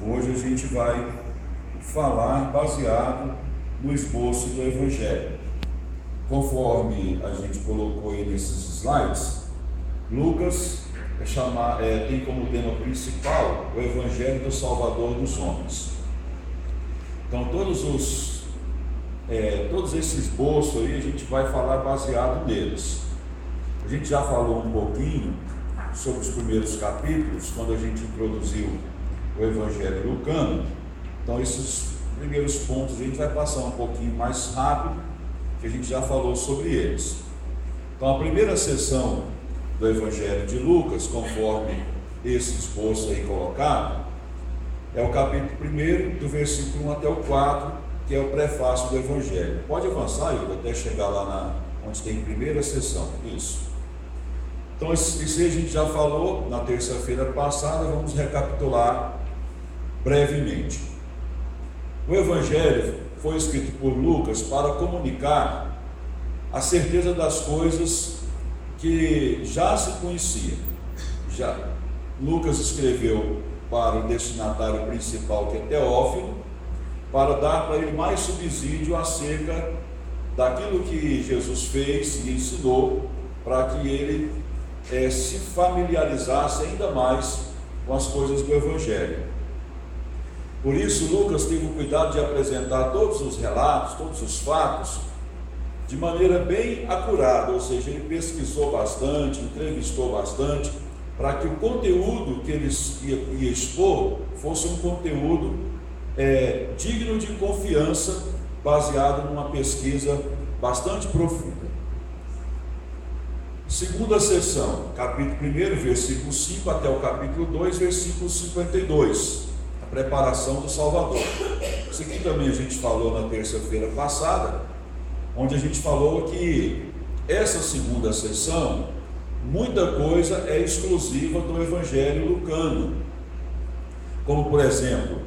Hoje a gente vai falar baseado no esboço do Evangelho. Conforme a gente colocou aí nesses slides, Lucas tem como tema principal o Evangelho do Salvador dos homens. Então todos esses esboços aí a gente vai falar baseado neles. A gente já falou um pouquinho sobre os primeiros capítulos, quando a gente introduziu o Evangelho lucano. Então esses primeiros pontos a gente vai passar um pouquinho mais rápido, que a gente já falou sobre eles. Então a primeira sessão do Evangelho de Lucas, conforme esse esboço aí colocado, é o capítulo 1, do versículo 1 até o 4, que é o prefácio do Evangelho. Pode avançar, Igor, até chegar lá onde tem primeira sessão. Isso. Então isso a gente já falou na terça-feira passada, vamos recapitular brevemente. O Evangelho foi escrito por Lucas para comunicar a certeza das coisas que já se conhecia. Lucas escreveu para o destinatário principal, que é Teófilo, para dar para ele mais subsídio acerca daquilo que Jesus fez e ensinou, para que ele se familiarizasse ainda mais com as coisas do Evangelho. Por isso, Lucas teve o cuidado de apresentar todos os relatos, todos os fatos, de maneira bem acurada, ou seja, ele pesquisou bastante, entrevistou bastante, para que o conteúdo que ele ia expor fosse um conteúdo digno de confiança, baseado numa pesquisa bastante profunda. Segunda sessão, capítulo 1, versículo 5 até o capítulo 2, versículo 52, a preparação do Salvador. Isso aqui também a gente falou na terça-feira passada, onde a gente falou que essa segunda sessão, muita coisa é exclusiva do Evangelho lucano, como por exemplo,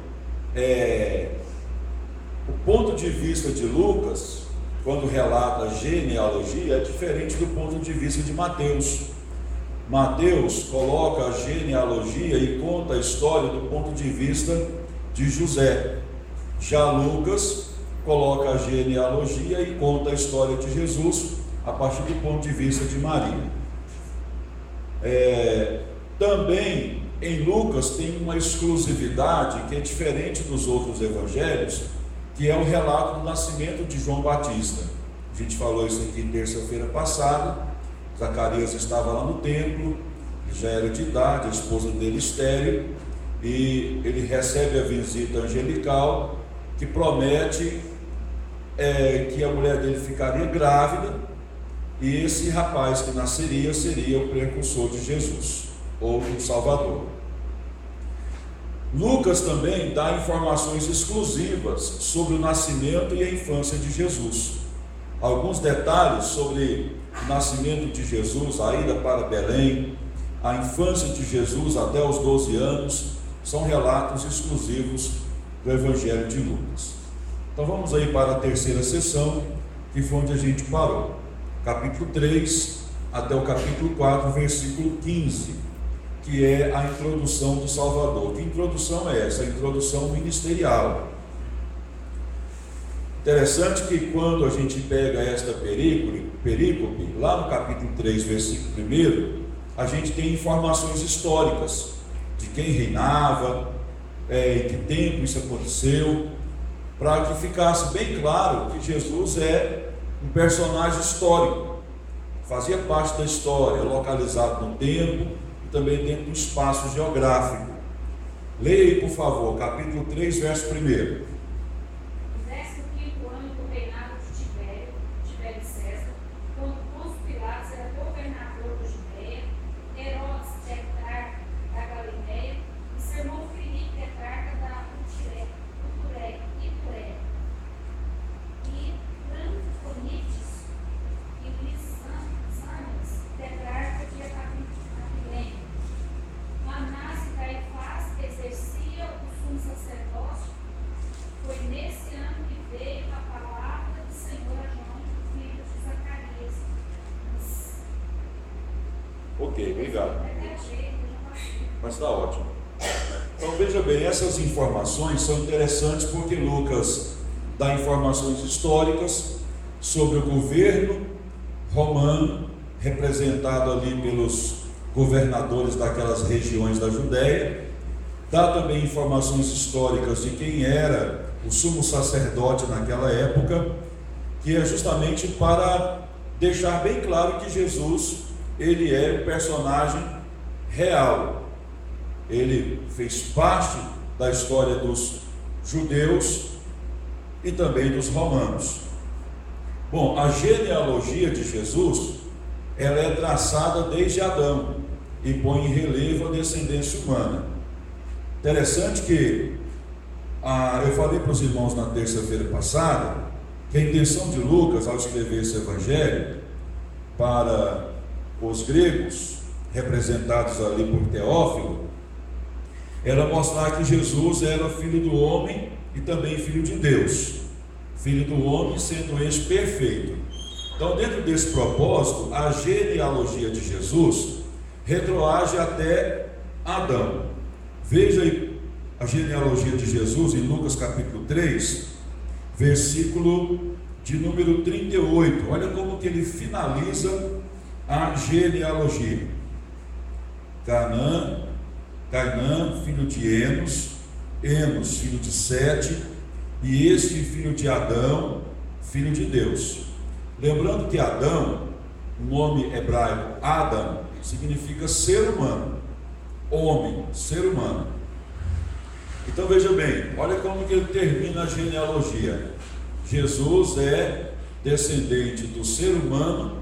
o ponto de vista de Lucas, quando relata a genealogia, é diferente do ponto de vista de Mateus. Mateus coloca a genealogia e conta a história do ponto de vista de José. Já Lucas coloca a genealogia e conta a história de Jesus a partir do ponto de vista de Maria. Também em Lucas tem uma exclusividade que é diferente dos outros evangelhos, que é o relato do nascimento de João Batista. A gente falou isso aqui terça-feira passada. Zacarias estava lá no templo, já era de idade, a esposa dele estéril, e ele recebe a visita angelical que promete que a mulher dele ficaria grávida, e esse rapaz que nasceria seria o precursor de Jesus, ou do Salvador. Lucas também dá informações exclusivas sobre o nascimento e a infância de Jesus. Alguns detalhes sobre o nascimento de Jesus, a ida para Belém, a infância de Jesus até os 12 anos, são relatos exclusivos do Evangelho de Lucas. Então vamos aí para a terceira sessão, que foi onde a gente parou. Capítulo 3 até o capítulo 4, versículo 15. Que é a introdução do Salvador. Que introdução é essa? A introdução ministerial. Interessante que quando a gente pega esta perícope, lá no capítulo 3, versículo 1, a gente tem informações históricas de quem reinava, em que tempo isso aconteceu, para que ficasse bem claro que Jesus é um personagem histórico, fazia parte da história, localizado no tempo, também dentro do espaço geográfico. Leia aí, por favor, capítulo 3, verso 1. No 15º ano do reinado de Tibério César, quando Pôncio Pilatos era governador da Judeia, Herodes, tetrarca da Galileia, e seu irmão Filipe, tetrarca da Itureia, e Tranconitis e Lisânias, tetrarca de Abilene. Anás e Caifás exercia o sumo sacerdócio. Foi nesse ano que veio a palavra do Senhor a João, filho de Zacarias. Ok, obrigado. Mas está ótimo. Então veja bem, essas informações são interessantes porque Lucas dá informações históricas sobre o governo romano, representado ali pelos governadores daquelas regiões da Judéia. Dá também informações históricas de quem era o sumo sacerdote naquela época, que é justamente para deixar bem claro que Jesus, ele é um personagem real. Ele fez parte da história dos judeus e também dos romanos. Bom, a genealogia de Jesus, ela é traçada desde Adão e põe em relevo a descendência humana. Interessante que eu falei para os irmãos na terça-feira passada que a intenção de Lucas ao escrever esse evangelho para os gregos, representados ali por Teófilo, era mostrar que Jesus era filho do homem e também filho de Deus, filho do homem sendo este perfeito. Então, dentro desse propósito, a genealogia de Jesus retroage até Adão. Veja aí a genealogia de Jesus em Lucas capítulo 3, versículo de número 38. Olha como que ele finaliza a genealogia. Cainã, filho de Enos, filho de Sete, e este filho de Adão, filho de Deus. Lembrando que Adão, o nome hebraico Adam, significa ser humano, homem, ser humano. Então veja bem, olha como que ele termina a genealogia. Jesus é descendente do ser humano,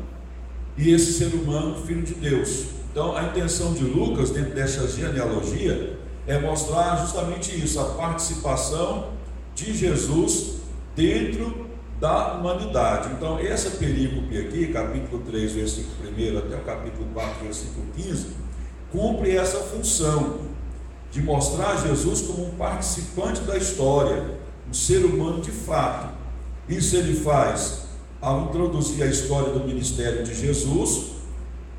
e esse ser humano, filho de Deus. Então a intenção de Lucas, dentro dessa genealogia, é mostrar justamente isso, a participação de Jesus dentro da humanidade. Então essa perícope aqui, capítulo 3, versículo 1 até o capítulo 4, versículo 15, cumpre essa função de mostrar Jesus como um participante da história, um ser humano de fato. Isso ele faz ao introduzir a história do ministério de Jesus,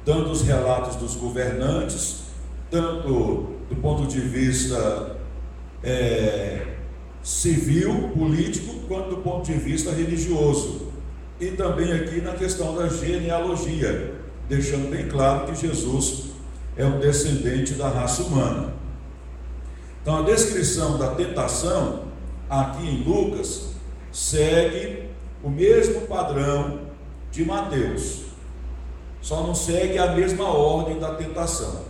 dando os relatos dos governantes, tanto do ponto de vista civil, político, quanto do ponto de vista religioso. E também aqui na questão da genealogia, deixando bem claro que Jesus é um descendente da raça humana. Então a descrição da tentação aqui em Lucas segue o mesmo padrão de Mateus, só não segue a mesma ordem da tentação.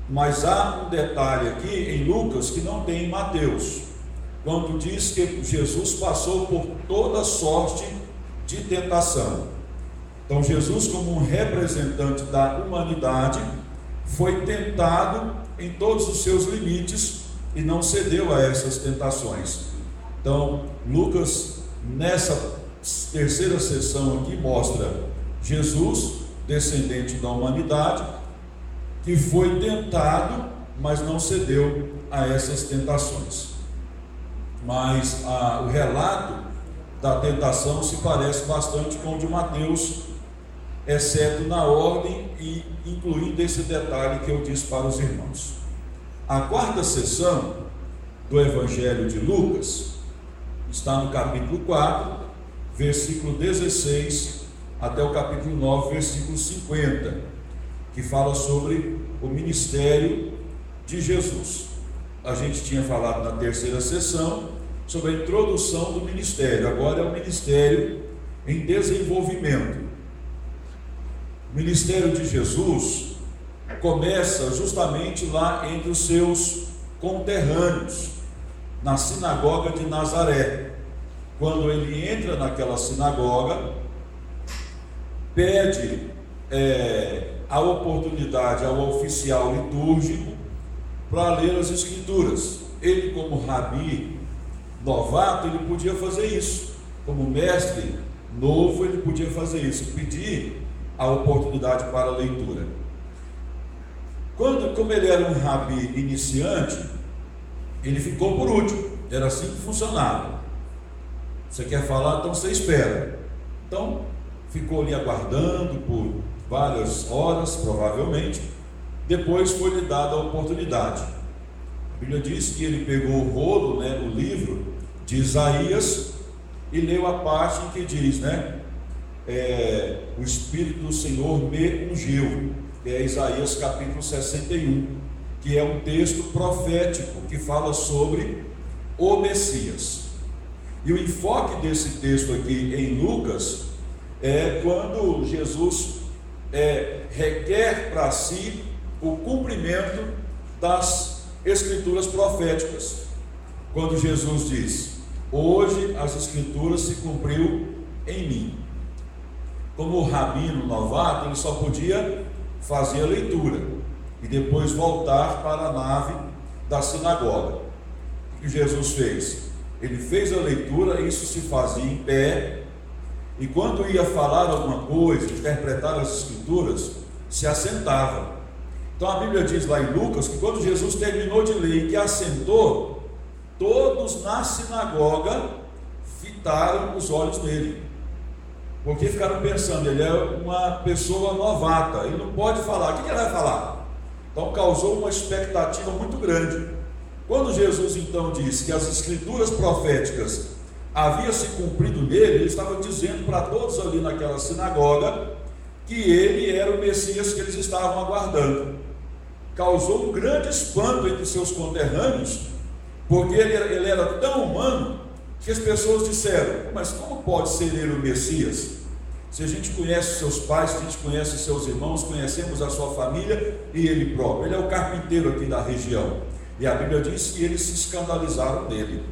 Mas há um detalhe aqui em Lucas que não tem em Mateus, quando diz que Jesus passou por toda sorte de tentação. Então Jesus, como um representante da humanidade, foi tentado em todos os seus limites e não cedeu a essas tentações. Então Lucas, nessa terceira sessão aqui, mostra Jesus, descendente da humanidade, que foi tentado, mas não cedeu a essas tentações. Mas o relato da tentação se parece bastante com o de Mateus, exceto na ordem e incluindo esse detalhe que eu disse para os irmãos. A quarta sessão do Evangelho de Lucas está no capítulo 4, versículo 16 até o capítulo 9, versículo 50, que fala sobre o ministério de Jesus. A gente tinha falado na terceira sessão sobre a introdução do ministério, agora é o ministério em desenvolvimento. O ministério de Jesus começa justamente lá entre os seus conterrâneos, na sinagoga de Nazaré. Quando ele entra naquela sinagoga, pede a oportunidade ao oficial litúrgico para ler as escrituras. Ele, como rabi novato, ele podia fazer isso. Como mestre novo, ele podia fazer isso, pedir a oportunidade para a leitura. Como ele era um rabi iniciante, ele ficou por último. Era assim que funcionava. Você quer falar, então você espera. Então ficou ali aguardando por várias horas, provavelmente. Depois foi lhe dada a oportunidade. Bíblia diz que ele pegou o rolo, o livro de Isaías, e leu a parte em que diz, o Espírito do Senhor me ungiu, que é Isaías capítulo 61, que é um texto profético que fala sobre o Messias. E o enfoque desse texto aqui em Lucas é quando Jesus requer para si o cumprimento das Escrituras proféticas. Quando Jesus diz: hoje as Escrituras se cumpriu em mim. Como o rabino novato, ele só podia fazer a leitura e depois voltar para a nave da sinagoga. O que Jesus fez? Ele fez a leitura, isso se fazia em pé, e quando ia falar alguma coisa, interpretar as Escrituras, se assentava. Então a Bíblia diz lá em Lucas que quando Jesus terminou de ler e que assentou, todos na sinagoga fitaram os olhos nele, porque ficaram pensando, ele é uma pessoa novata, ele não pode falar, o que ele vai falar? Então causou uma expectativa muito grande. Quando Jesus então disse que as Escrituras proféticas haviam se cumprido nele, ele estava dizendo para todos ali naquela sinagoga que ele era o Messias que eles estavam aguardando. Causou um grande espanto entre seus conterrâneos, porque ele era tão humano que as pessoas disseram: mas como pode ser ele o Messias? Se a gente conhece seus pais, se a gente conhece seus irmãos, conhecemos a sua família e ele próprio, ele é o carpinteiro aqui da região. E a Bíblia diz que eles se escandalizaram dele.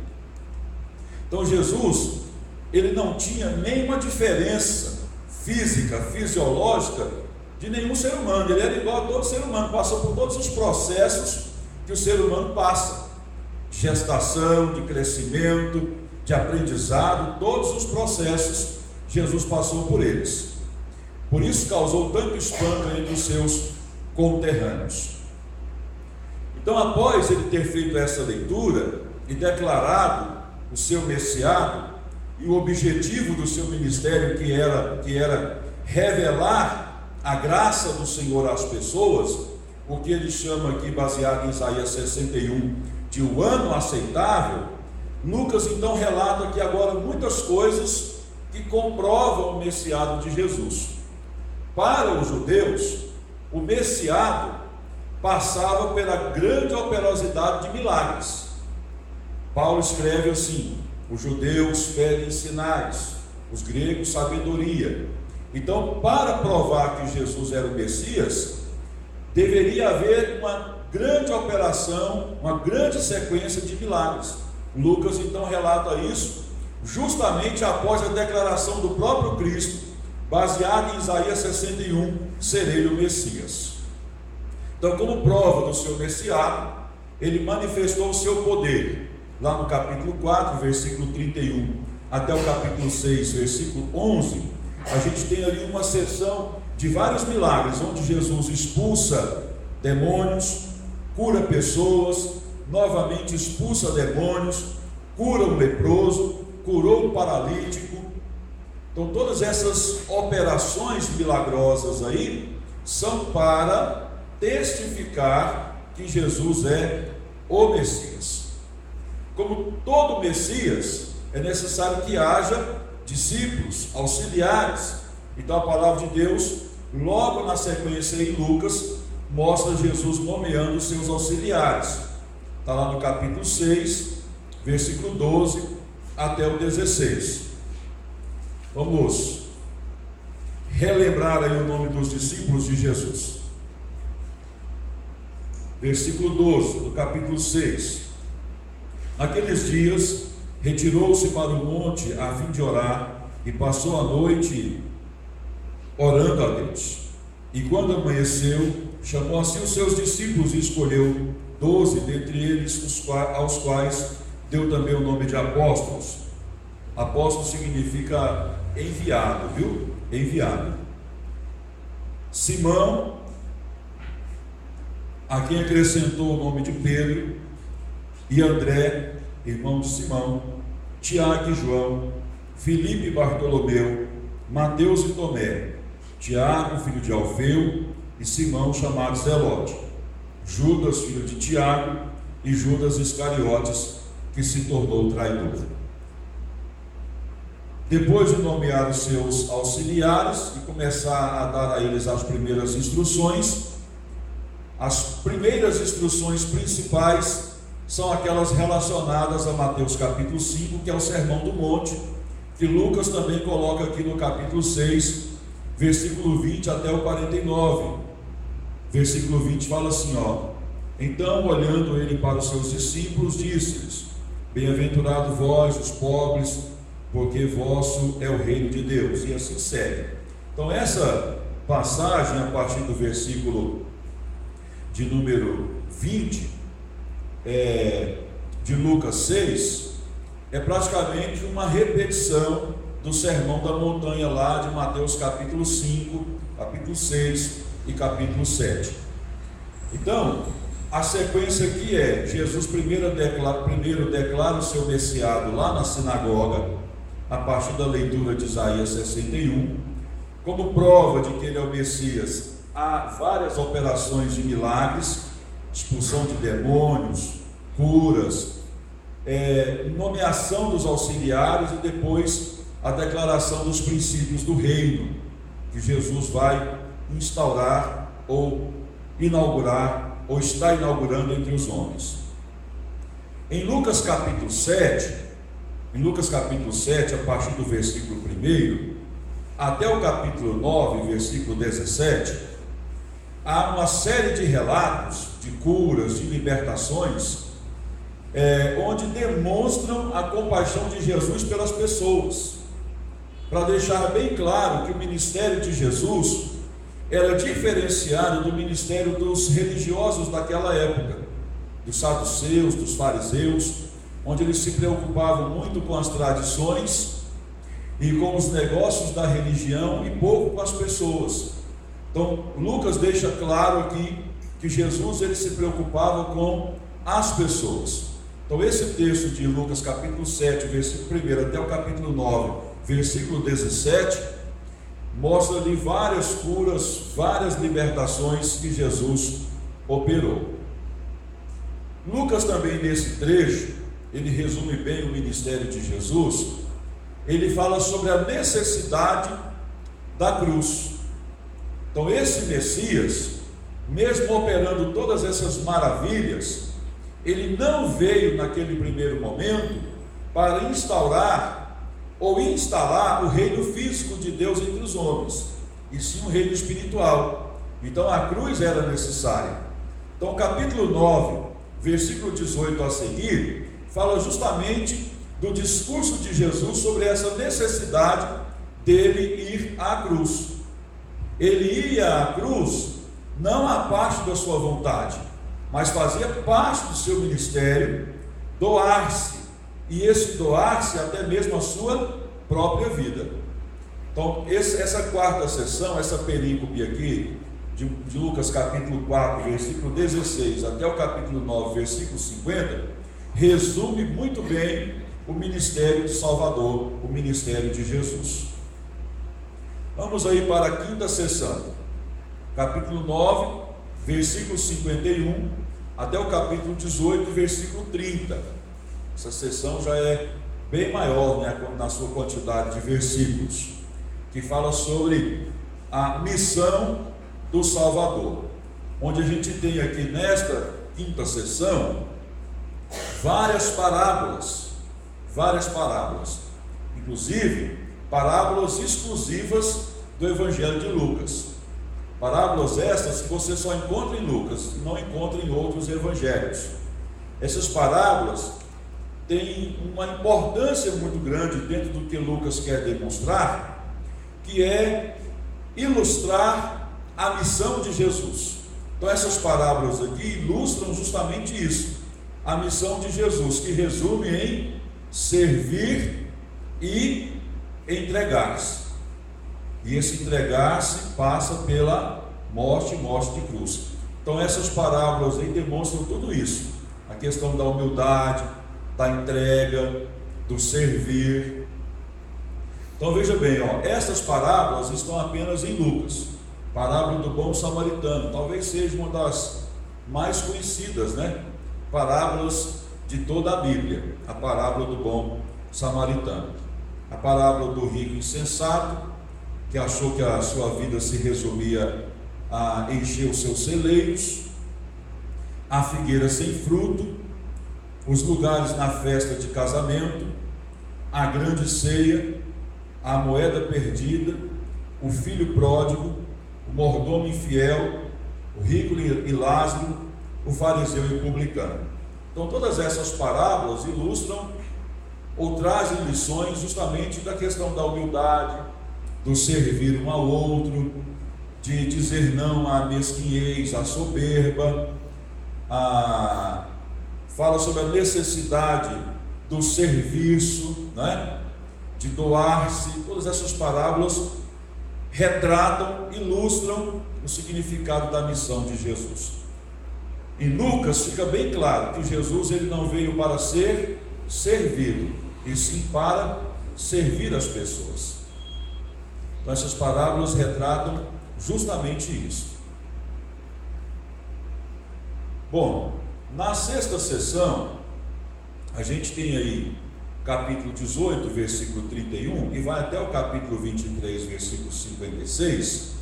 Então Jesus, ele não tinha nenhuma diferença física, fisiológica de nenhum ser humano. Ele era igual a todo ser humano, passou por todos os processos que o ser humano passa, de gestação, de crescimento, de aprendizado, todos os processos Jesus passou por eles. Por isso causou tanto espanto entre os seus conterrâneos. Então, após ele ter feito essa leitura e declarado o seu messiado e o objetivo do seu ministério, que era revelar a graça do Senhor às pessoas, o que ele chama aqui, baseado em Isaías 61, de o ano aceitável, Lucas então relata aqui agora muitas coisas que comprovam o messiado de Jesus. Para os judeus, o messiado passava pela grande operosidade de milagres. Paulo escreve assim: os judeus pedem sinais, os gregos sabedoria. Então, para provar que Jesus era o Messias, deveria haver uma grande operação, uma grande sequência de milagres. Lucas então relata isso justamente após a declaração do próprio Cristo, baseado em Isaías 61, ser ele o Messias. Então, como prova do seu messiado, ele manifestou o seu poder lá no capítulo 4, versículo 31 até o capítulo 6, versículo 11. A gente tem ali uma seção de vários milagres, onde Jesus expulsa demônios, cura pessoas, novamente expulsa demônios, cura um leproso, curou um paralítico. Então todas essas operações milagrosas aí são para testificar que Jesus é o Messias. Como todo Messias, é necessário que haja discípulos, auxiliares. Então a palavra de Deus, logo na sequência em Lucas, mostra Jesus nomeando os seus auxiliares. Está lá no capítulo 6, versículo 12 até o 16. Vamos relembrar aí o nome dos discípulos de Jesus. Versículo 12 do capítulo 6. Naqueles dias, retirou-se para o monte a fim de orar, e passou a noite orando a Deus. E quando amanheceu, chamou assim os seus discípulos e escolheu 12 dentre eles, aos quais deu também o nome de apóstolos. Apóstolo significa enviado, viu? Enviado. Simão, a quem acrescentou o nome de Pedro, e André, irmão de Simão, Tiago e João, Filipe e Bartolomeu, Mateus e Tomé, Tiago, filho de Alfeu, e Simão, chamado Zelote, Judas, filho de Tiago, e Judas Iscariotes, que se tornou o traidor. Depois de nomear os seus auxiliares e começar a dar a eles as primeiras instruções, as primeiras instruções principais são aquelas relacionadas a Mateus capítulo 5, que é o Sermão do Monte, que Lucas também coloca aqui no capítulo 6, versículo 20 até o 49. Versículo 20 fala assim, então, olhando ele para os seus discípulos, disse-lhes: bem-aventurado vós, os pobres, porque vosso é o reino de Deus. E assim segue. Então, essa passagem, a partir do versículo de número 20, de Lucas 6, é praticamente uma repetição do Sermão da Montanha lá de Mateus capítulo 5, capítulo 6 e capítulo 7. Então, a sequência aqui é: Jesus primeiro declara o seu messiado lá na sinagoga, a partir da leitura de Isaías 61, como prova de que ele é o Messias. Há várias operações de milagres, expulsão de demônios, curas, nomeação dos auxiliares e depois a declaração dos princípios do reino, que Jesus vai instaurar ou inaugurar, ou está inaugurando entre os homens. Em Lucas capítulo 7, a partir do versículo 1 até o capítulo 9, versículo 17, há uma série de relatos de curas, de libertações, onde demonstram a compaixão de Jesus pelas pessoas, para deixar bem claro que o ministério de Jesus era diferenciado do ministério dos religiosos daquela época, dos saduceus, dos fariseus, onde eles se preocupavam muito com as tradições e com os negócios da religião e pouco com as pessoas. Então, Lucas deixa claro aqui que Jesus ele se preocupava com as pessoas. Então, esse texto de Lucas capítulo 7, versículo 1 até o capítulo 9, versículo 17, mostra ali várias curas, várias libertações que Jesus operou. Lucas também, nesse trecho, ele resume bem o ministério de Jesus. Ele fala sobre a necessidade da cruz. Então, esse Messias, mesmo operando todas essas maravilhas, ele não veio naquele primeiro momento para instaurar ou instalar o reino físico de Deus entre os homens, e sim um reino espiritual. Então a cruz era necessária. Então, capítulo 9, versículo 18 a seguir, fala justamente do discurso de Jesus sobre essa necessidade dele ir à cruz. Ele ia à cruz não a parte da sua vontade, mas fazia parte do seu ministério doar-se, e esse doar-se até mesmo a sua própria vida. Então, essa quarta sessão, essa perícope aqui, de Lucas capítulo 4, versículo 16 até o capítulo 9, versículo 50, resume muito bem o ministério de Salvador, o ministério de Jesus. Vamos aí para a quinta sessão, capítulo 9, versículo 51 até o capítulo 18, versículo 30. Essa sessão já é bem maior, né, na sua quantidade de versículos, que fala sobre a missão do Salvador, onde a gente tem aqui nesta quinta sessão várias parábolas, inclusive parábolas exclusivas do Evangelho de Lucas. Parábolas estas que você só encontra em Lucas, não encontra em outros evangelhos. Essas parábolas têm uma importância muito grande dentro do que Lucas quer demonstrar, que é ilustrar a missão de Jesus. Então, essas parábolas aqui ilustram justamente isso, a missão de Jesus, que resume em servir e entregar-se. E esse entregar-se passa pela morte de cruz. Então, essas parábolas aí demonstram tudo isso, a questão da humildade, da entrega, do servir. Então veja bem, essas parábolas estão apenas em Lucas. Parábola do bom samaritano, talvez seja uma das mais conhecidas, né? parábolas de toda a Bíblia: a parábola do bom samaritano, a parábola do rico insensato, que achou que a sua vida se resumia a encher os seus celeiros, a figueira sem fruto, os lugares na festa de casamento, a grande ceia, a moeda perdida, o filho pródigo, o mordomo infiel, o rico e Lázaro, o fariseu e o publicano. Então todas essas parábolas ilustram ou trazem lições justamente da questão da humildade, do servir um ao outro, de dizer não à mesquinhez, à soberba, fala sobre a necessidade do serviço, né? De doar-se. Todas essas parábolas retratam, ilustram o significado da missão de Jesus. Em Lucas fica bem claro que Jesus ele não veio para ser servido, e sim para servir as pessoas. Então essas parábolas retratam justamente isso. Bom, na sexta sessão, a gente tem aí capítulo 18, versículo 31, e vai até o capítulo 23, versículo 56,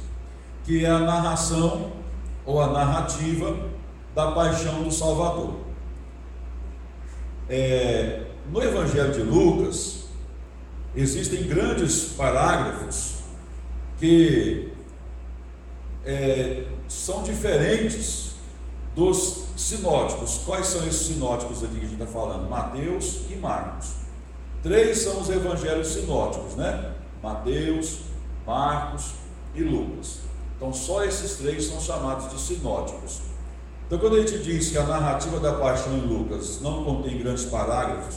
que é a narração ou a narrativa da paixão do Salvador. No Evangelho de Lucas, existem grandes parágrafos que são diferentes dos sinóticos. Quais são esses sinóticos aqui que a gente está falando? Mateus e Marcos. 3 são os evangelhos sinóticos, né? Mateus, Marcos e Lucas. Então só esses 3 são chamados de sinóticos. Então quando a gente diz que a narrativa da paixão em Lucas não contém grandes parágrafos,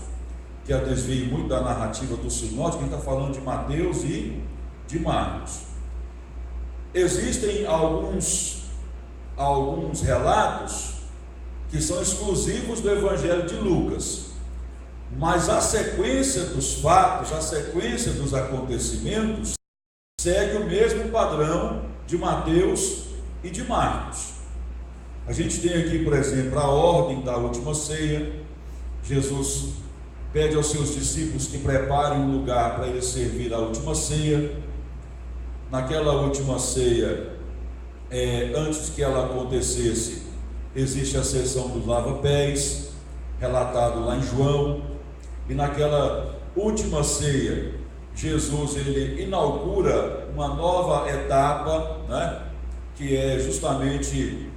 que a desvie muito da narrativa do sinótico, a gente está falando de Mateus e de Marcos. Existem alguns relatos que são exclusivos do Evangelho de Lucas, mas a sequência dos fatos, a sequência dos acontecimentos segue o mesmo padrão de Mateus e de Marcos. A gente tem aqui, por exemplo, a ordem da última ceia. Jesus pede aos seus discípulos que preparem um lugar para ele servir a última ceia. Naquela última ceia, antes que ela acontecesse, existe a sessão dos lava-pés, relatado lá em João. E naquela última ceia, Jesus ele inaugura uma nova etapa, né? Que é justamente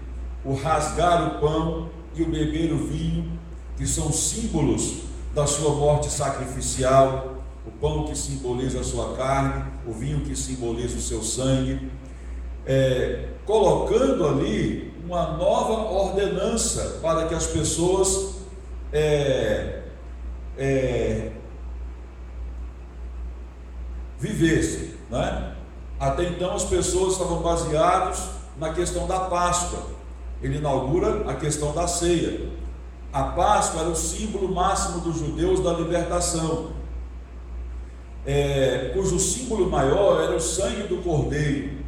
o rasgar o pão e o beber o vinho, que são símbolos da sua morte sacrificial. O pão que simboliza a sua carne, o vinho que simboliza o seu sangue, colocando ali uma nova ordenança para que as pessoas vivessem, né? Até então as pessoas estavam baseadas na questão da Páscoa. Ele inaugura a questão da ceia. A Páscoa era o símbolo máximo dos judeus da libertação, cujo símbolo maior era o sangue do Cordeiro.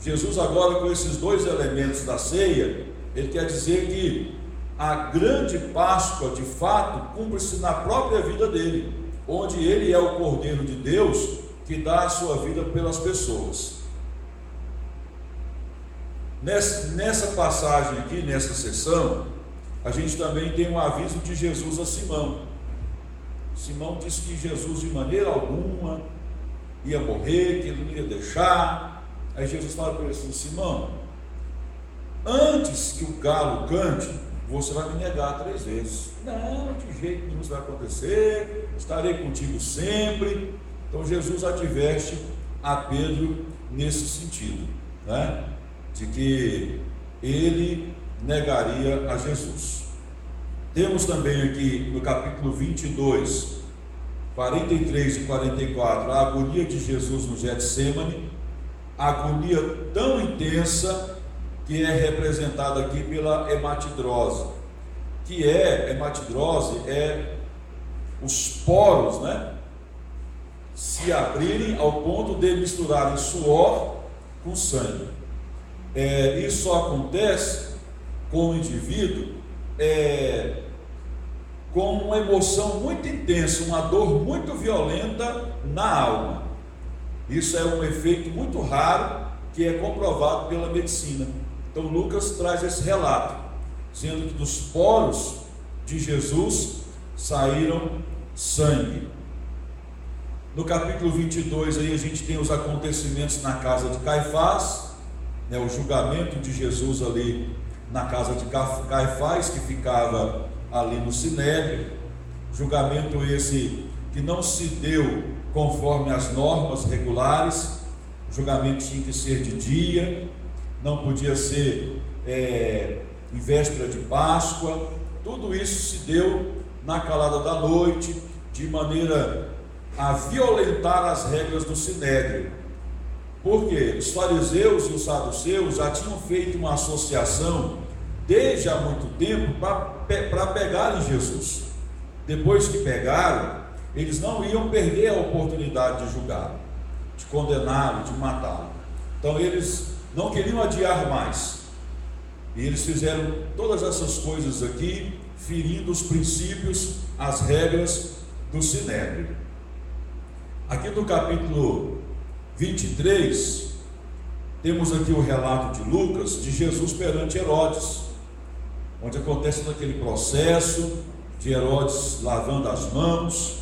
Jesus agora, com esses 2 elementos da ceia, ele quer dizer que a grande Páscoa de fato cumpre-se na própria vida dele, onde ele é o Cordeiro de Deus que dá a sua vida pelas pessoas. Nessa passagem aqui, nessa sessão, a gente também tem um aviso de Jesus a Simão. Simão disse que Jesus de maneira alguma ia morrer, que ele não ia deixar. Aí Jesus fala para ele assim: Simão, antes que o galo cante, você vai me negar 3 vezes. Não, de jeito nenhum isso vai acontecer, estarei contigo sempre. Então Jesus adverte a Pedro nesse sentido, né? De que ele negaria a Jesus. Temos também aqui no capítulo 22, 43 e 44, a agonia de Jesus no Getsêmani, agonia tão intensa que é representada aqui pela hematidrose, hematidrose é os poros, né, se abrirem ao ponto de misturarem suor com sangue. Isso só acontece com o indivíduo com uma emoção muito intensa, uma dor muito violenta na alma. Isso é um efeito muito raro que é comprovado pela medicina. Então Lucas traz esse relato, dizendo que dos poros de Jesus saíram sangue. No capítulo 22 aí a gente tem os acontecimentos na casa de Caifás, né, o julgamento de Jesus ali na casa de Caifás, que ficava ali no Sinédrio. Julgamento esse que não se deu conforme as normas regulares. O julgamento tinha que ser de dia, não podia ser em véspera de Páscoa. Tudo isso se deu na calada da noite, de maneira a violentar as regras do Sinédrio. Porque os fariseus e os saduceus já tinham feito uma associação desde há muito tempo para pegarem Jesus. Depois que pegaram, eles não iam perder a oportunidade de julgá-lo, de condená-lo, de matá-lo. Então eles não queriam adiar mais, e eles fizeram todas essas coisas aqui, ferindo os princípios, as regras do Sinédrio. Aqui no capítulo 23, temos aqui o relato de Lucas, de Jesus perante Herodes, onde acontece naquele processo de Herodes lavando as mãos,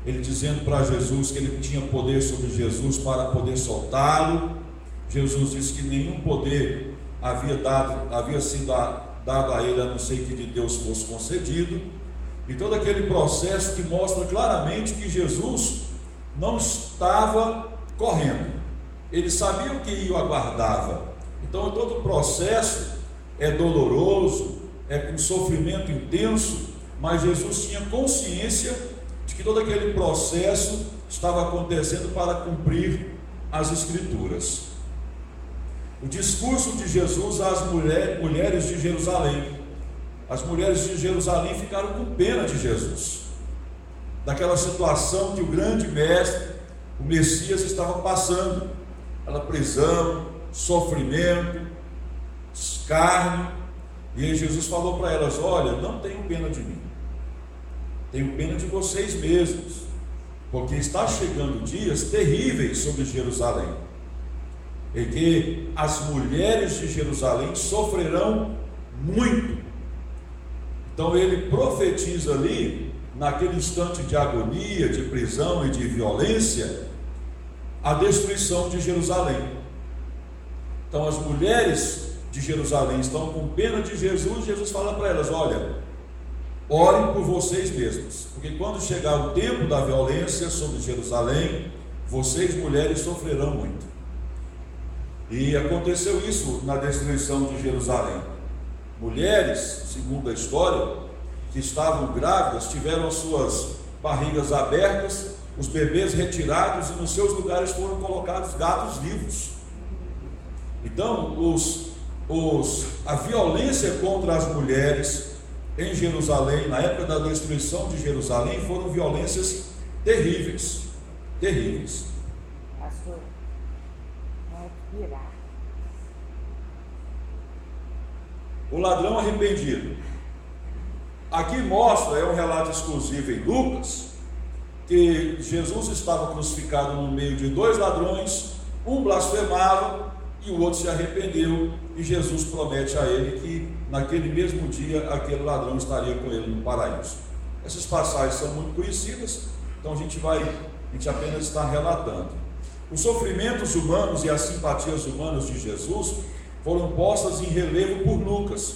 ele dizendo para Jesus que ele tinha poder sobre Jesus para poder soltá-lo. Jesus disse que nenhum poder havia sido dado a ele, a não ser que de Deus fosse concedido. E todo aquele processo que mostra claramente que Jesus não estava correndo, ele sabia o que o aguardava. Então todo o processo é doloroso, é com sofrimento intenso, mas Jesus tinha consciência de que todo aquele processo estava acontecendo para cumprir as Escrituras. O discurso de Jesus às mulheres de Jerusalém. As mulheres de Jerusalém ficaram com pena de Jesus, daquela situação que o grande mestre, o Messias, estava passando, aquela prisão, sofrimento, escárnio. E aí Jesus falou para elas: olha, não tenham pena de mim, tenho pena de vocês mesmos, porque está chegando dias terríveis sobre Jerusalém, e que as mulheres de Jerusalém sofrerão muito. Então ele profetiza ali, naquele instante de agonia, de prisão e de violência, a destruição de Jerusalém. Então as mulheres de Jerusalém estão com pena de Jesus. Jesus fala para elas: olha, orem por vocês mesmos, porque quando chegar o tempo da violência sobre Jerusalém, vocês mulheres sofrerão muito. E aconteceu isso na destruição de Jerusalém. Mulheres, segundo a história, que estavam grávidas, tiveram as suas barrigas abertas, os bebês retirados, e nos seus lugares foram colocados gatos vivos. Então a violência contra as mulheres em Jerusalém, na época da destruição de Jerusalém, foram violências terríveis, terríveis. Pastor, vai virar. O ladrão arrependido. Aqui mostra, é um relato exclusivo em Lucas, que Jesus estava crucificado no meio de dois ladrões, um blasfemava e o outro se arrependeu, e Jesus promete a ele que naquele mesmo dia aquele ladrão estaria com ele no paraíso. Essas passagens são muito conhecidas, então a gente apenas está relatando. Os sofrimentos humanos e as simpatias humanas de Jesus foram postas em relevo por Lucas,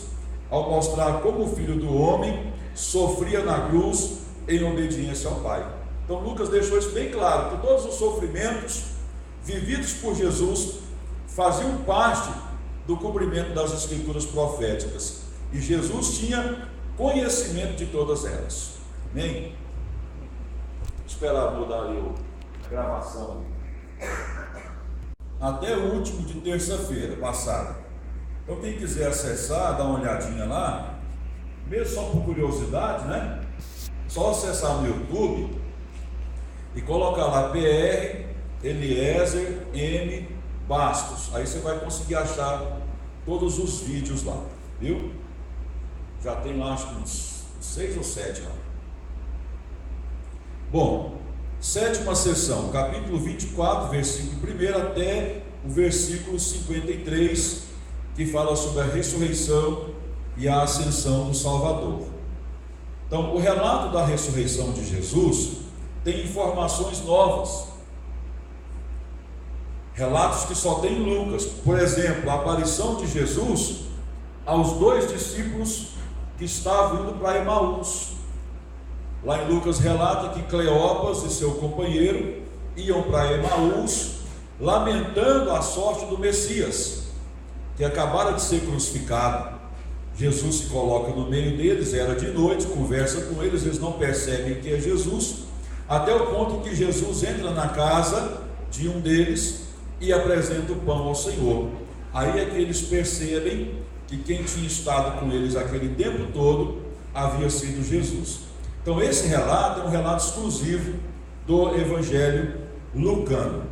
ao mostrar como o Filho do Homem sofria na cruz em obediência ao Pai. Então Lucas deixou isso bem claro, que todos os sofrimentos vividos por Jesus faziam parte do cumprimento das Escrituras proféticas, e Jesus tinha conhecimento de todas elas. Amém? Vou esperar mudar ali a gravação. Até o último de terça-feira passada. Então quem quiser acessar, dá uma olhadinha lá, mesmo só por curiosidade, né? Só acessar no YouTube e colocar lá PR Eliezer M Bastos. Aí você vai conseguir achar todos os vídeos lá, viu? Já tem lá acho que uns 6 ou 7 lá. Bom, sétima sessão, capítulo 24, versículo 1 até o versículo 53, que fala sobre a ressurreição e a ascensão do Salvador. Então, o relato da ressurreição de Jesus tem informações novas, relatos que só tem em Lucas. Por exemplo, a aparição de Jesus aos 2 discípulos que estavam indo para Emaús. Lá em Lucas relata que Cleopas e seu companheiro iam para Emaús, lamentando a sorte do Messias, que acabara de ser crucificado. Jesus se coloca no meio deles, era de noite, conversa com eles, eles não percebem que é Jesus, até o ponto que Jesus entra na casa de um deles e apresenta o pão ao Senhor. Aí é que eles percebem que quem tinha estado com eles aquele tempo todo havia sido Jesus. Então esse relato é um relato exclusivo do Evangelho lucano.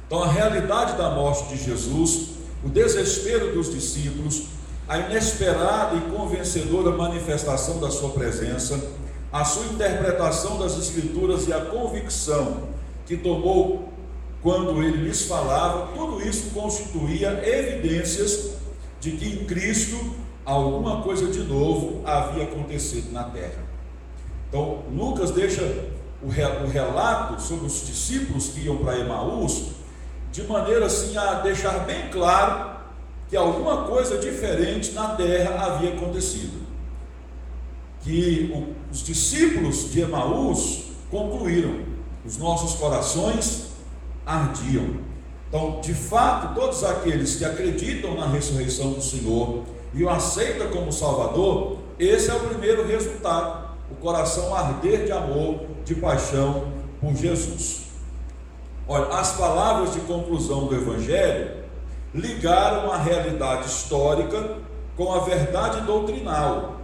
Então a realidade da morte de Jesus, o desespero dos discípulos, a inesperada e convencedora manifestação da sua presença, a sua interpretação das Escrituras e a convicção que tomou quando ele lhes falava, tudo isso constituía evidências de que em Cristo alguma coisa de novo havia acontecido na terra. Então Lucas deixa o relato sobre os discípulos que iam para Emaús de maneira assim a deixar bem claro que alguma coisa diferente na terra havia acontecido, que os discípulos de Emaús concluíram: os nossos corações ardiam. Então, de fato, todos aqueles que acreditam na ressurreição do Senhor e o aceitam como Salvador, esse é o primeiro resultado: o coração arder de amor, de paixão por Jesus. Olha, as palavras de conclusão do Evangelho ligaram a realidade histórica com a verdade doutrinal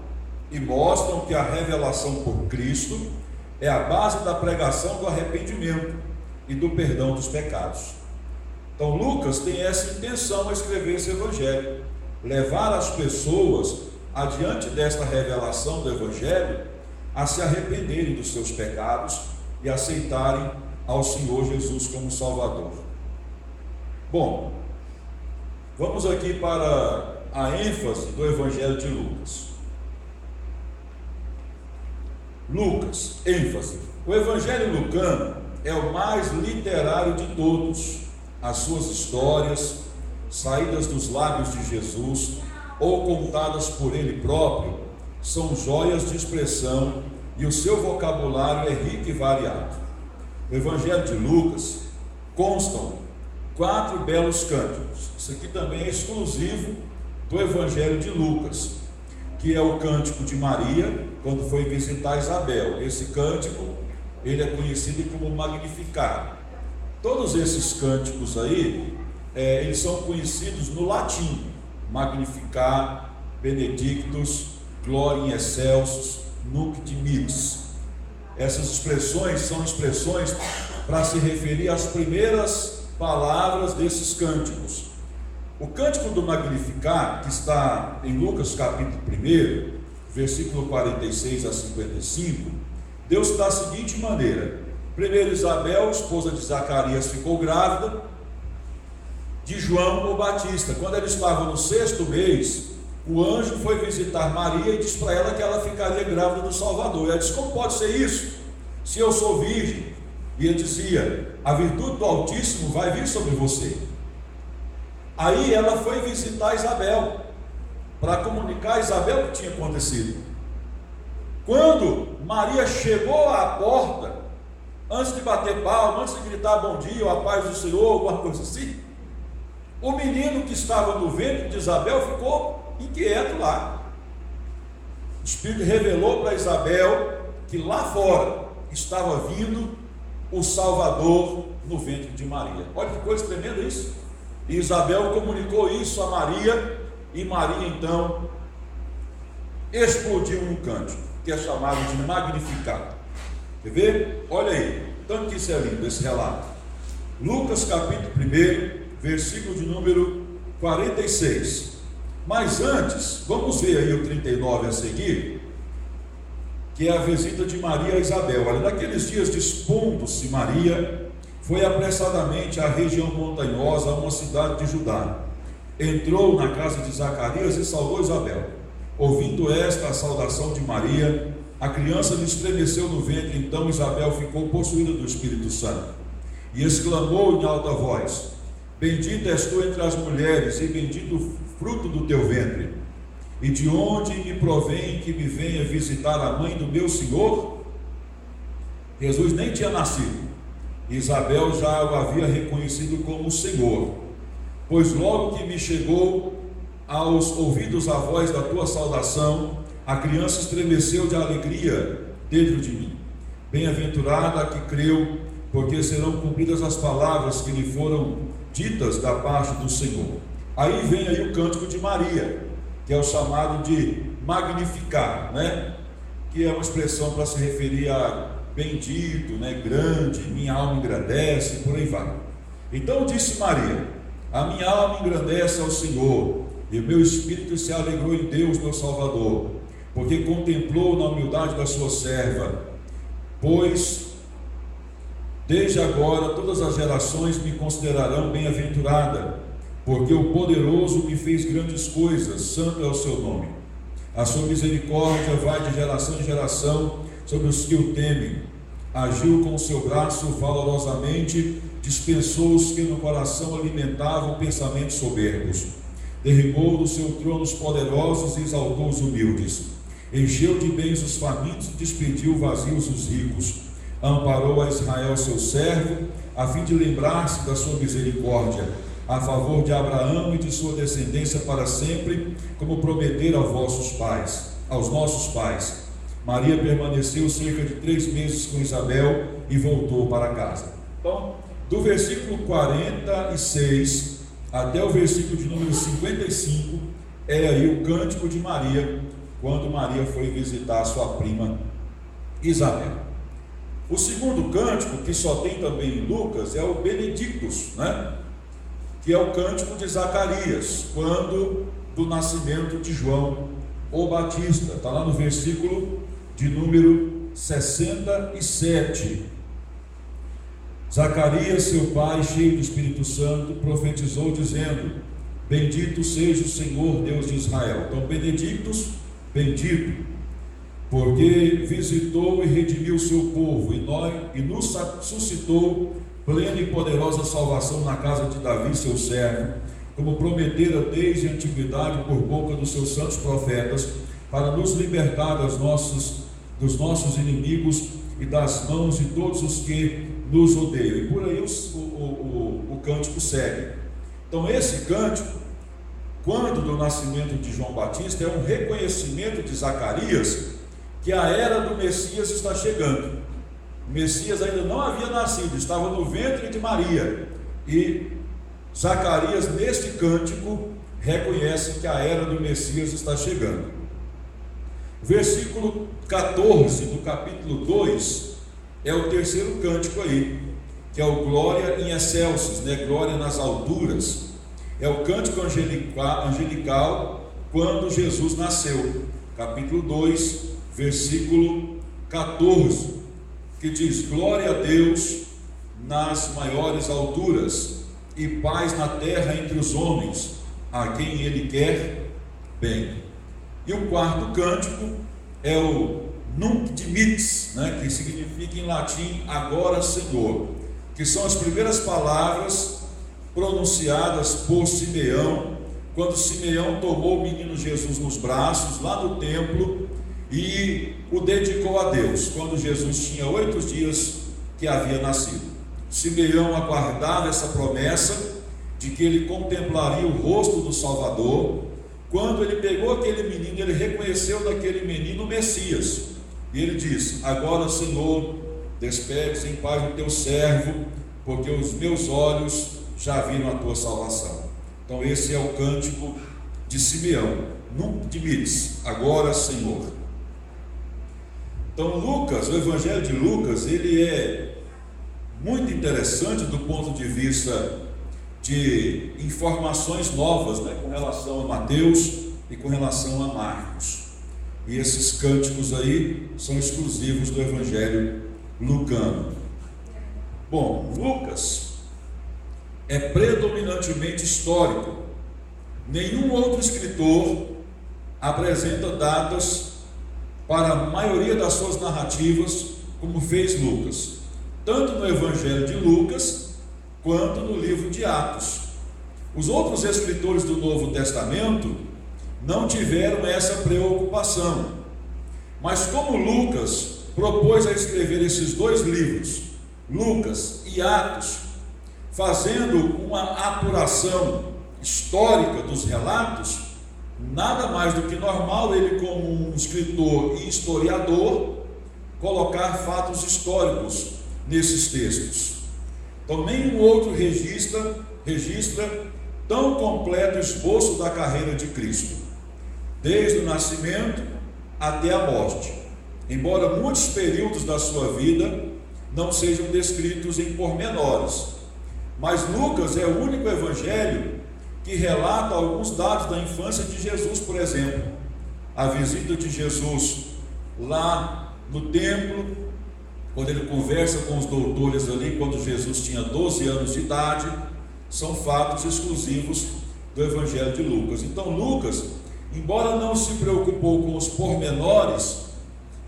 e mostram que a revelação por Cristo é a base da pregação do arrependimento e do perdão dos pecados. Então Lucas tem essa intenção ao escrever esse Evangelho, levar as pessoas adiante desta revelação do Evangelho a se arrependerem dos seus pecados e aceitarem ao Senhor Jesus como Salvador. Bom, vamos aqui para a ênfase do Evangelho de Lucas. Lucas, ênfase. O Evangelho lucano é o mais literário de todos. As suas histórias, saídas dos lábios de Jesus ou contadas por ele próprio, são joias de expressão e o seu vocabulário é rico e variado. No Evangelho de Lucas constam 4 belos cânticos. Isso aqui também é exclusivo do Evangelho de Lucas, que é o cântico de Maria, quando foi visitar Isabel. Esse cântico, ele é conhecido como Magnificat. Todos esses cânticos aí, eles são conhecidos no latim: Magnificat, Benedictus, Gloria in excelsis, Nunc dimittis. Essas expressões são expressões para se referir às primeiras palavras desses cânticos. O cântico do Magnificat, que está em Lucas capítulo 1, versículo 46 a 55, Deus da seguinte maneira: primeiro, Isabel, esposa de Zacarias, ficou grávida de João o Batista. Quando ela estava no 6º mês, o anjo foi visitar Maria e disse para ela que ela ficaria grávida do Salvador. Ela disse: como pode ser isso, se eu sou virgem? E ele dizia: a virtude do Altíssimo vai vir sobre você. Aí ela foi visitar Isabel, para comunicar a Isabel o que tinha acontecido. Quando Maria chegou à porta, antes de bater palma, antes de gritar bom dia, ou a paz do Senhor, alguma coisa assim, o menino que estava no ventre de Isabel ficou inquieto lá. O Espírito revelou para Isabel que lá fora estava vindo o Salvador no ventre de Maria. Olha que coisa tremenda isso. E Isabel comunicou isso a Maria, e Maria então explodiu num cântico, que é chamado de Magnificat. Quer ver? Olha aí, tanto que isso é lindo, esse relato. Lucas capítulo 1, versículo de número 46. Mas antes, vamos ver aí o 39 a seguir. que é a visita de Maria a Isabel. Olha, naqueles dias, dispondo-se Maria, foi apressadamente à região montanhosa, a uma cidade de Judá. Entrou na casa de Zacarias e saudou Isabel. Ouvindo esta a saudação de Maria, a criança lhe estremeceu no ventre. Então Isabel ficou possuída do Espírito Santo e exclamou em alta voz: Bendita és tu entre as mulheres, e bendito o fruto do teu ventre. E de onde me provém que me venha visitar a mãe do meu Senhor? Jesus nem tinha nascido. Isabel já o havia reconhecido como Senhor. Pois logo que me chegou aos ouvidos a voz da tua saudação, a criança estremeceu de alegria dentro de mim. Bem-aventurada a que creu, porque serão cumpridas as palavras que lhe foram ditas da parte do Senhor. Aí vem aí o cântico de Maria, que é o chamado de magnificar, né? Que é uma expressão para se referir a bendito, né? Grande, minha alma engrandece, por aí vai. Então disse Maria: a minha alma engrandece ao Senhor, e o meu espírito se alegrou em Deus, meu Salvador, porque contemplou na humildade da sua serva. Pois desde agora todas as gerações me considerarão bem-aventurada, porque o poderoso me fez grandes coisas, santo é o seu nome. A sua misericórdia vai de geração em geração sobre os que o temem. Agiu com o seu braço valorosamente, dispensou os que no coração alimentavam pensamentos soberbos. Derribou do seu trono os poderosos e exaltou os humildes. Encheu de bens os famintos e despediu vazios os ricos. Amparou a Israel seu servo, a fim de lembrar-se da sua misericórdia, a favor de Abraão e de sua descendência para sempre, como prometera aos nossos pais. Maria permaneceu cerca de 3 meses com Isabel e voltou para casa. Então, do versículo 46 até o versículo de número 55, é aí o cântico de Maria, quando Maria foi visitar a sua prima Isabel. O segundo cântico, que só tem também em Lucas, é o Benedictus, né? Que é o cântico de Zacarias, quando do nascimento de João o Batista. Está lá no versículo de número 67. Zacarias, seu pai, cheio do Espírito Santo, profetizou dizendo: Bendito seja o Senhor Deus de Israel. Então, Benedictus, bendito, porque visitou e redimiu o seu povo, e nos suscitou plena e poderosa salvação na casa de Davi, seu servo, como prometera desde a antiguidade por boca dos seus santos profetas, para nos libertar dos nossos inimigos e das mãos de todos os que nos odeiam. E por aí o cântico segue. Então esse cântico, quando do nascimento de João Batista, é um reconhecimento de Zacarias que a era do Messias está chegando. O Messias ainda não havia nascido, estava no ventre de Maria, e Zacarias, neste cântico, reconhece que a era do Messias está chegando. Versículo 14 do capítulo 2 é o terceiro cântico aí, que é o Glória in excelsis, né? Glória nas alturas. É o cântico angelical quando Jesus nasceu, capítulo 2, versículo 14, que diz: Glória a Deus nas maiores alturas e paz na terra entre os homens, a quem Ele quer bem. E o quarto cântico é o Nunc Dimittis, né, que significa em latim agora Senhor, que são as primeiras palavras pronunciadas por Simeão, quando Simeão tomou o menino Jesus nos braços, lá no templo, e o dedicou a Deus, quando Jesus tinha 8 dias que havia nascido. Simeão aguardava essa promessa de que ele contemplaria o rosto do Salvador. Quando ele pegou aquele menino, ele reconheceu naquele menino o Messias, e ele disse: agora, Senhor, despegue-se em paz o teu servo, porque os meus olhos já viram a tua salvação. Então esse é o cântico de Simeão, Nunc Dimittis, agora Senhor. Então Lucas, o Evangelho de Lucas, ele é muito interessante do ponto de vista de informações novas, né, com relação a Mateus e com relação a Marcos. E esses cânticos aí são exclusivos do Evangelho lucano. Bom, Lucas é predominantemente histórico. Nenhum outro escritor apresenta datas para a maioria das suas narrativas como fez Lucas, tanto no Evangelho de Lucas quanto no livro de Atos. Os outros escritores do Novo Testamento não tiveram essa preocupação, mas como Lucas propôs a escrever esses dois livros, Lucas e Atos, fazendo uma apuração histórica dos relatos, nada mais do que normal ele, como um escritor e historiador, colocar fatos históricos nesses textos. Então nenhum outro registra tão completo esboço da carreira de Cristo, desde o nascimento até a morte, embora muitos períodos da sua vida não sejam descritos em pormenores. Mas Lucas é o único evangelho que relata alguns dados da infância de Jesus, por exemplo, a visita de Jesus lá no templo, quando ele conversa com os doutores ali, quando Jesus tinha 12 anos de idade, são fatos exclusivos do Evangelho de Lucas. Então Lucas, embora não se preocupou com os pormenores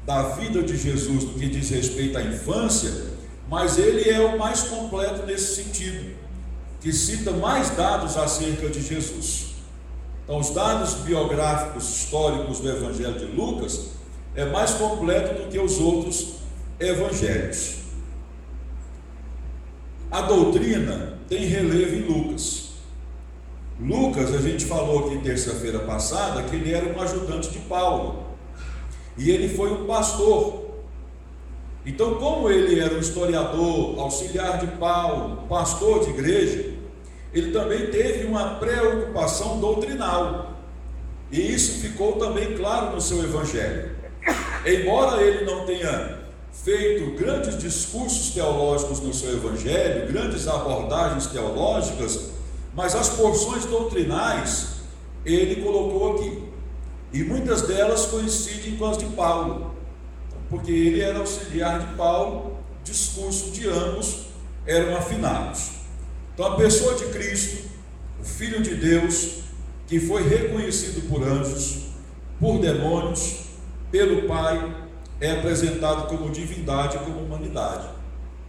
da vida de Jesus no que diz respeito à infância, mas ele é o mais completo nesse sentido, que cita mais dados acerca de Jesus. Então os dados biográficos históricos do Evangelho de Lucas é mais completo do que os outros evangelhos. A doutrina tem relevo em Lucas. Lucas, a gente falou aqui terça-feira passada que ele era um ajudante de Paulo e ele foi um pastor. Então, como ele era um historiador, auxiliar de Paulo, pastor de igreja, ele também teve uma preocupação doutrinal, e isso ficou também claro no seu evangelho. Embora ele não tenha feito grandes discursos teológicos no seu evangelho, grandes abordagens teológicas, mas as porções doutrinais ele colocou aqui, e muitas delas coincidem com as de Paulo, porque ele era auxiliar de Paulo, discurso de ambos eram afinados. Então a pessoa de Cristo, o Filho de Deus, que foi reconhecido por anjos, por demônios, pelo Pai, é apresentado como divindade e como humanidade.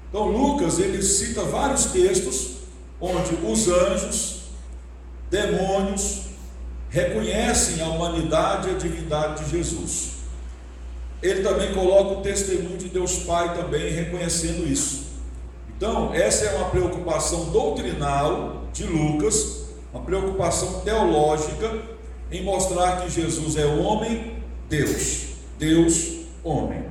Então Lucas, ele cita vários textos onde os anjos, demônios, reconhecem a humanidade e a divindade de Jesus. Ele também coloca o testemunho de Deus Pai também reconhecendo isso. Então essa é uma preocupação doutrinal de Lucas, uma preocupação teológica em mostrar que Jesus é homem, Deus, Deus, homem.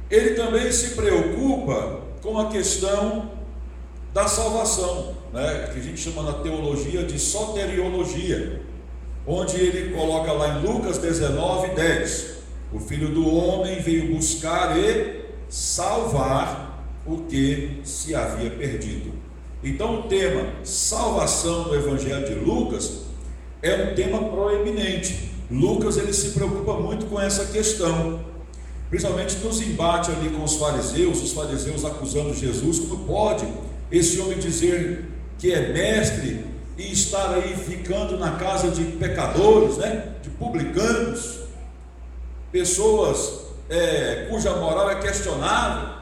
Ele também se preocupa com a questão da salvação, que a gente chama na teologia de soteriologia, onde ele coloca lá em Lucas 19:10, o Filho do Homem veio buscar e salvar o que se havia perdido. Então o tema salvação do Evangelho de Lucas é um tema proeminente. Lucas ele se preocupa muito com essa questão, principalmente nos embates ali com os fariseus acusando Jesus. Como pode esse homem dizer que é mestre e estar aí ficando na casa de pecadores, de publicanos, pessoas cuja moral é questionável?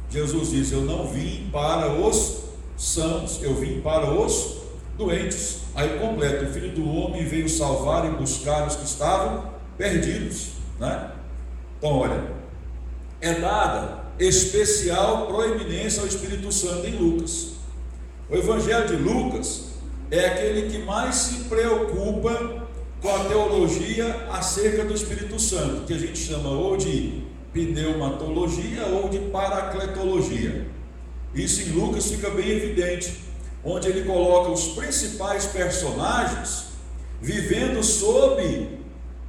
Jesus diz: eu não vim para os sãos, eu vim para os doentes. Aí completa: o Filho do Homem veio salvar e buscar os que estavam perdidos, Então olha, é dada especial proeminência ao Espírito Santo em Lucas. O Evangelho de Lucas é aquele que mais se preocupa com a teologia acerca do Espírito Santo, que a gente chama ou de pneumatologia ou de paracletologia. Isso em Lucas fica bem evidente, onde ele coloca os principais personagens vivendo sob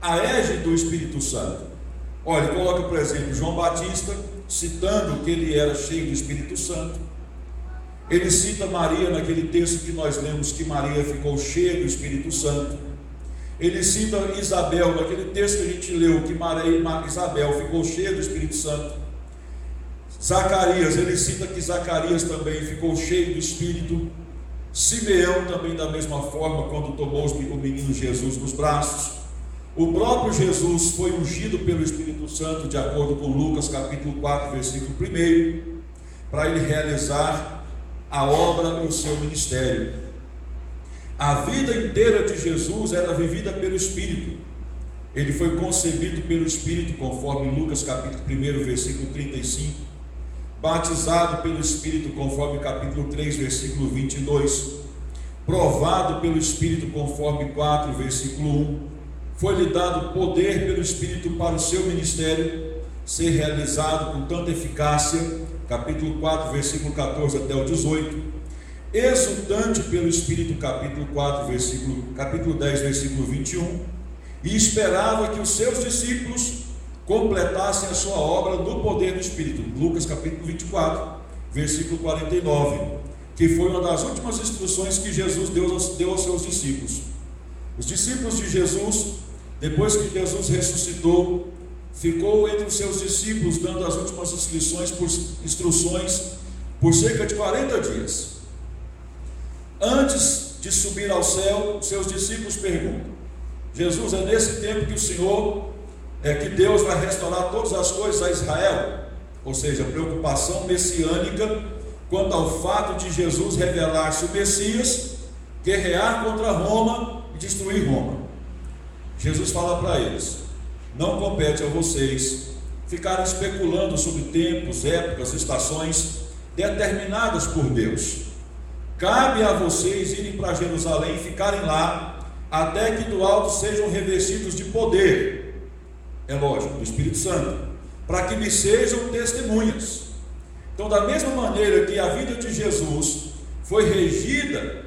a égide do Espírito Santo. Olha, ele coloca, por exemplo, João Batista, citando que ele era cheio do Espírito Santo. Ele cita Maria naquele texto que nós lemos, que Maria ficou cheia do Espírito Santo. ele cita Isabel, naquele texto que a gente leu, que Isabel ficou cheia do Espírito Santo. Zacarias, ele cita que Zacarias também ficou cheio do Espírito. Simeão também da mesma forma, quando tomou o menino Jesus nos braços. O próprio Jesus foi ungido pelo Espírito Santo, de acordo com Lucas capítulo 4, versículo 1, para ele realizar a obra e o seu ministério. A vida inteira de Jesus era vivida pelo Espírito. Ele foi concebido pelo Espírito, conforme Lucas capítulo 1, versículo 35, batizado pelo Espírito, conforme capítulo 3, versículo 22, provado pelo Espírito, conforme 4, versículo 1, foi-lhe dado poder pelo Espírito para o seu ministério ser realizado com tanta eficácia, capítulo 4, versículo 14 até o 18, exultante pelo Espírito, capítulo 10, versículo 21, e esperava que os seus discípulos completassem a sua obra no poder do Espírito, Lucas capítulo 24, versículo 49, que foi uma das últimas instruções que Jesus deu aos seus discípulos. Os discípulos de Jesus, depois que Jesus ressuscitou, ficou entre os seus discípulos dando as últimas instruções por cerca de 40 dias. Antes de subir ao céu, seus discípulos perguntam: Jesus, é nesse tempo que o Senhor, que Deus vai restaurar todas as coisas a Israel? Ou seja, preocupação messiânica quanto ao fato de Jesus revelar-se o Messias, guerrear contra Roma e destruir Roma. Jesus fala para eles: não compete a vocês ficarem especulando sobre tempos, épocas, estações determinadas por Deus. Cabe a vocês irem para Jerusalém e ficarem lá até que do alto sejam revestidos de poder, é lógico, do Espírito Santo, para que me sejam testemunhas. Então, da mesma maneira que a vida de Jesus foi regida,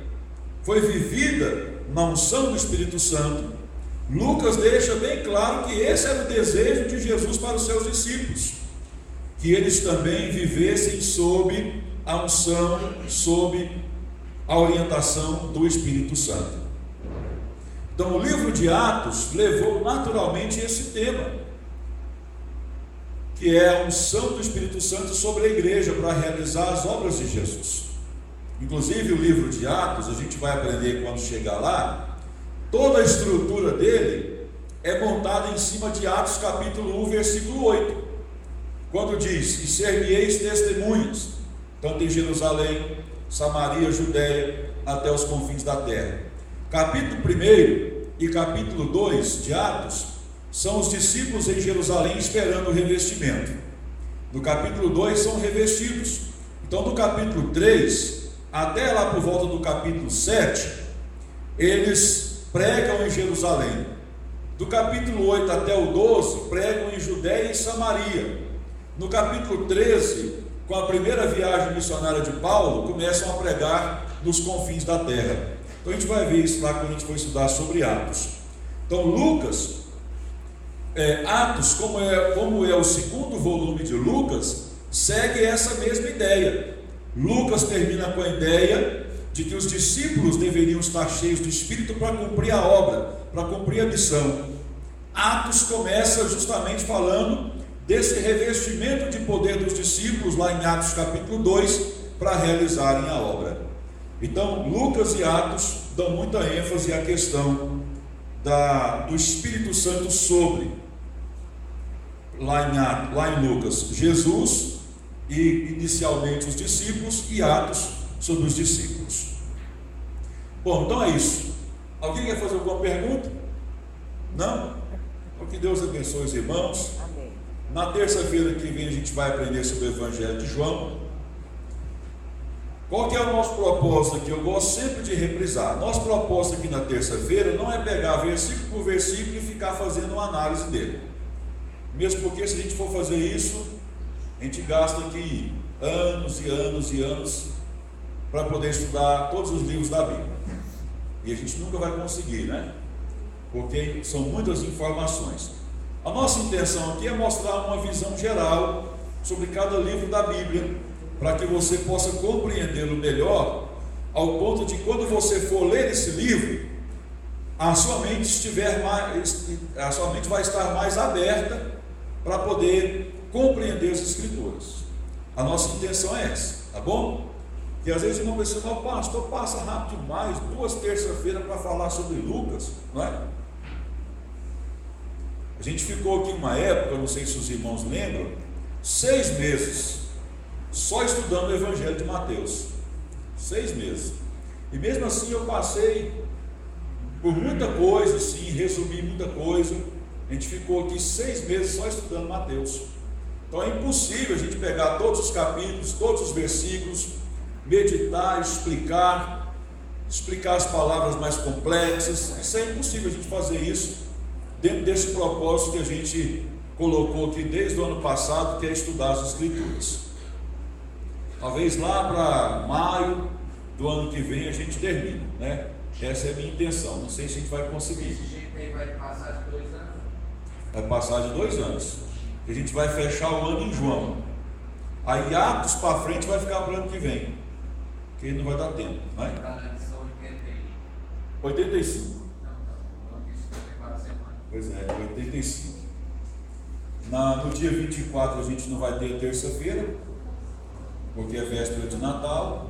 foi vivida na unção do Espírito Santo, Lucas deixa bem claro que esse era o desejo de Jesus para os seus discípulos, que eles também vivessem sob a unção, sob a orientação do Espírito Santo. Então, o livro de Atos levou naturalmente esse tema, que é a unção do Espírito Santo sobre a igreja para realizar as obras de Jesus. Inclusive, o livro de Atos, a gente vai aprender quando chegar lá, toda a estrutura dele é montada em cima de Atos capítulo 1, versículo 8, quando diz: e ser-me-eis testemunhas, tanto em Jerusalém, Samaria, Judéia, até os confins da terra. Capítulo 1 e capítulo 2 de Atos são os discípulos em Jerusalém esperando o revestimento. No capítulo 2 são revestidos. Então, do capítulo 3 até lá por volta do capítulo 7, eles pregam em Jerusalém. Do capítulo 8 até o 12, pregam em Judéia e Samaria. No capítulo 13, com a primeira viagem missionária de Paulo, começam a pregar nos confins da terra. Então a gente vai ver isso lá quando a gente for estudar sobre Atos. Então Lucas, Atos, como é o segundo volume de Lucas, segue essa mesma ideia. Lucas termina com a ideia de que os discípulos deveriam estar cheios do Espírito para cumprir a obra, para cumprir a missão. Atos começa justamente falando desse revestimento de poder dos discípulos, lá em Atos capítulo 2, para realizarem a obra. Então, Lucas e Atos dão muita ênfase à questão do Espírito Santo sobre, lá em Lucas, Jesus e inicialmente os discípulos, e Atos sobre os discípulos. Bom, então é isso. Alguém quer fazer alguma pergunta? Não? Então que Deus abençoe os irmãos. Amém. Na terça-feira que vem a gente vai aprender sobre o Evangelho de João. Qual que é o nosso propósito aqui? Eu gosto sempre de reprisar. Nosso propósito aqui na terça-feira não é pegar versículo por versículo e ficar fazendo uma análise dele. Mesmo porque se a gente for fazer isso, a gente gasta aqui anos e anos e anos para poder estudar todos os livros da Bíblia. E a gente nunca vai conseguir, né? Porque são muitas informações. A nossa intenção aqui é mostrar uma visão geral sobre cada livro da Bíblia, para que você possa compreendê-lo melhor, ao ponto de quando você for ler esse livro, a sua mente estiver mais, a sua mente vai estar mais aberta para poder compreender as Escrituras. A nossa intenção é essa, tá bom? E às vezes uma pessoa fala, pastor, passa rápido demais, 2 terças-feiras para falar sobre Lucas, não é? A gente ficou aqui uma época, não sei se os irmãos lembram, 6 meses só estudando o Evangelho de Mateus. 6 meses. E mesmo assim eu passei por muita coisa, sim, resumi muita coisa. A gente ficou aqui 6 meses só estudando Mateus. Então é impossível a gente pegar todos os capítulos, todos os versículos, meditar, explicar as palavras mais complexas. Isso é impossível a gente fazer isso dentro desse propósito que a gente colocou aqui desde o ano passado, que é estudar as Escrituras. Talvez lá para maio do ano que vem a gente termine, né? Essa é a minha intenção. Não sei se a gente vai conseguir. Esse jeito aí vai passar de 2 anos? Vai passar de 2 anos. A gente vai fechar o ano em João. Aí Atos para frente vai ficar para o ano que vem, que não vai dar tempo, né? Está na lição 81. 85. Não, isso vai levar a semana. Pois é, 85. No dia 24 a gente não vai ter terça-feira, porque é véspera de Natal.